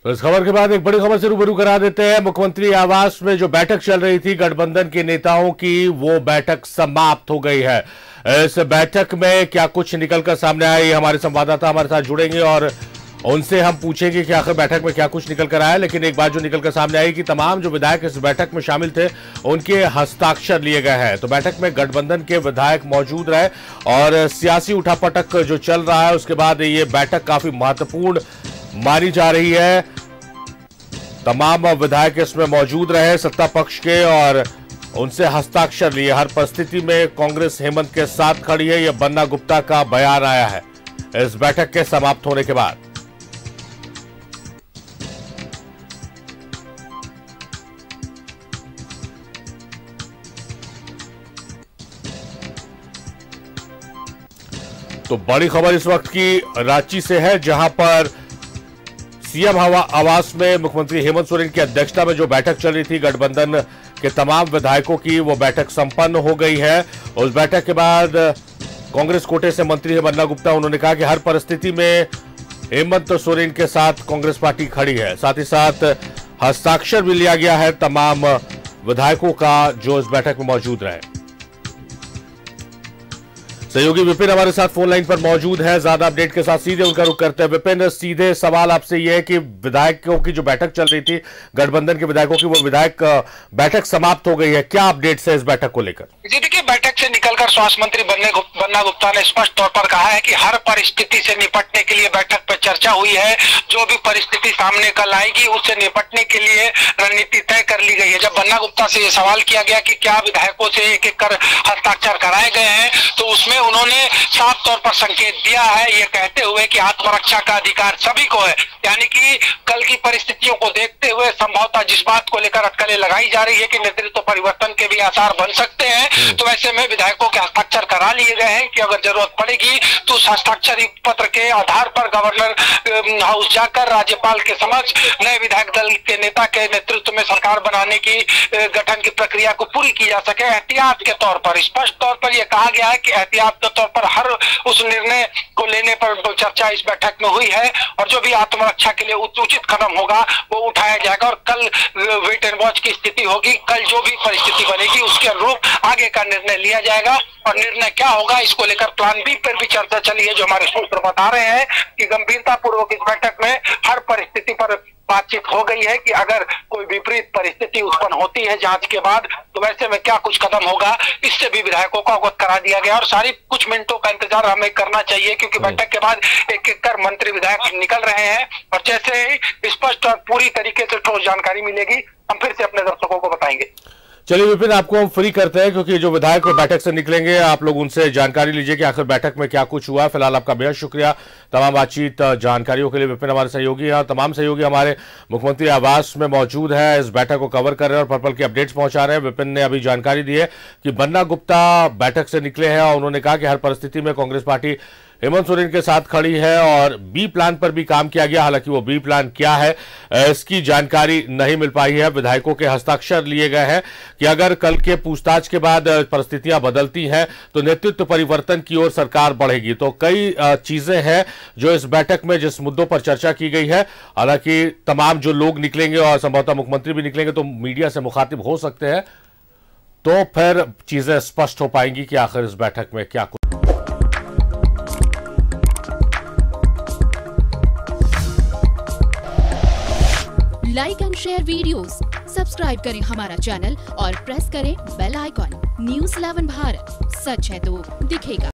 तो इस खबर के बाद एक बड़ी खबर से रूबरू करा देते हैं। मुख्यमंत्री आवास में जो बैठक चल रही थी गठबंधन के नेताओं की, वो बैठक समाप्त हो गई है। इस बैठक में क्या कुछ निकलकर सामने आया, ये हमारे संवाददाता हमारे साथ जुड़ेंगे और उनसे हम पूछेंगे कि आखिर बैठक में क्या कुछ निकलकर आया। लेकिन एक बात जो निकलकर सामने आई कि तमाम जो विधायक इस बैठक में शामिल थे उनके हस्ताक्षर लिए गए हैं। तो बैठक में गठबंधन के विधायक मौजूद रहे और सियासी उठापटक जो चल रहा है उसके बाद ये बैठक काफी महत्वपूर्ण मानी जा रही है। तमाम विधायक इसमें मौजूद रहे सत्ता पक्ष के और उनसे हस्ताक्षर लिए। हर परिस्थिति में कांग्रेस हेमंत के साथ खड़ी है, यह बन्ना गुप्ता का बयान आया है इस बैठक के समाप्त होने के बाद। तो बड़ी खबर इस वक्त की रांची से है, जहां पर सीएम आवास में मुख्यमंत्री हेमंत सोरेन की अध्यक्षता में जो बैठक चल रही थी गठबंधन के तमाम विधायकों की, वो बैठक संपन्न हो गई है। उस बैठक के बाद कांग्रेस कोटे से मंत्री है बन्ना गुप्ता, उन्होंने कहा कि हर परिस्थिति में हेमंत सोरेन के साथ कांग्रेस पार्टी खड़ी है। साथ ही साथ हस्ताक्षर भी लिया गया है तमाम विधायकों का जो इस बैठक में मौजूद रहे। सहयोगी विपिन हमारे साथ फोन लाइन पर मौजूद है, ज्यादा अपडेट के साथ सीधे उनका रुख करते हैं। विपिन, सीधे सवाल आपसे यह है कि विधायकों की जो बैठक चल रही थी गठबंधन के विधायकों की, वो विधायक बैठक समाप्त हो गई है, क्या अपडेट्स है इस बैठक को लेकर? जी देखिए, बैठक से निकलकर स्वास्थ्य मंत्री बन्ना गुप्ता ने स्पष्ट तौर पर कहा है कि हर परिस्थिति से निपटने के लिए बैठक पर चर्चा हुई है। जो भी परिस्थिति सामने कल आएगी उससे निपटने के लिए रणनीति तय कर ली गई है। जब बन्ना गुप्ता से यह सवाल किया गया कि क्या विधायकों से एक एक कर हस्ताक्षर कराए गए हैं, तो उसमें उन्होंने साफ तौर पर संकेत दिया है, ये कहते हुए कि आत्मरक्षा का अधिकार सभी को है। यानी कि कल की परिस्थितियों को देखते हुए संभवतः जिस बात को लेकर अटकलें लगाई जा रही है कि नेतृत्व परिवर्तन के भी आसार बन सकते हैं, तो ऐसे में विधायकों के हस्ताक्षर करा लिए गए हैं कि अगर जरूरत पड़ेगी तो उस हस्ताक्षर पत्र के आधार पर गवर्नर हाउस जाकर राज्यपाल के समक्ष नए विधायक दल के नेता के नेतृत्व में सरकार बनाने की गठन की प्रक्रिया को पूरी की जा सके। एहतियात के तौर पर स्पष्ट तौर पर यह कहा गया है कि एहतियात के तौर पर हर उस निर्णय को लेने पर चर्चा इस बैठक में हुई है और जो भी आत्मरक्षा के लिए उचित कदम होगा वो उठाया जाएगा और कल वेट एंड वॉच की स्थिति होगी। कल जो भी परिस्थिति बनेगी उसके अनुरूप आगे का निर्णय लिया जाएगा और निर्णय क्या होगा इसको लेकर प्लान बी पर भी चर्चा चली है। जो हमारे सूत्र बता रहे हैं कि गंभीरता पूर्वक इस बैठक में हर परिस्थिति पर बातचीत हो गई है कि अगर कोई विपरीत परिस्थिति उत्पन्न होती है जांच के बाद तो वैसे में क्या कुछ कदम होगा, इससे भी विधायकों को अवगत करा दिया गया और सारी कुछ मिनटों का इंतजार हमें करना चाहिए क्योंकि बैठक के बाद एक एक कर मंत्री विधायक निकल रहे हैं और जैसे ही स्पष्ट और पूरी तरीके से ठोस जानकारी मिलेगी हम फिर से अपने दर्शकों को बताएंगे। चलिए विपिन, आपको हम फ्री करते हैं क्योंकि जो विधायक बैठक से निकलेंगे आप लोग उनसे जानकारी लीजिए कि आखिर बैठक में क्या कुछ हुआ। फिलहाल आपका बेहद शुक्रिया तमाम बातचीत जानकारियों के लिए। विपिन हमारे सहयोगी हैं, तमाम सहयोगी हमारे मुख्यमंत्री आवास में मौजूद है, इस बैठक को कवर कर रहे हैं और पल पल की अपडेट्स पहुंचा रहे हैं। विपिन ने अभी जानकारी दी है कि बन्ना गुप्ता बैठक से निकले हैं और उन्होंने कहा कि हर परिस्थिति में कांग्रेस पार्टी हेमंत सोरेन के साथ खड़ी है और बी प्लान पर भी काम किया गया। हालांकि वो बी प्लान क्या है इसकी जानकारी नहीं मिल पाई है। विधायकों के हस्ताक्षर लिए गए हैं कि अगर कल के पूछताछ के बाद परिस्थितियां बदलती हैं तो नेतृत्व परिवर्तन की ओर सरकार बढ़ेगी। तो कई चीजें हैं जो इस बैठक में जिस मुद्दों पर चर्चा की गई है। हालांकि तमाम जो लोग निकलेंगे और संभवतः मुख्यमंत्री भी निकलेंगे तो मीडिया से मुखातिब हो सकते हैं, तो फिर चीजें स्पष्ट हो पाएंगी कि आखिर इस बैठक में क्या like and share videos, subscribe करें हमारा चैनल और प्रेस करें बेल आइकॉन। न्यूज़ 11 भारत, सच है तो दिखेगा।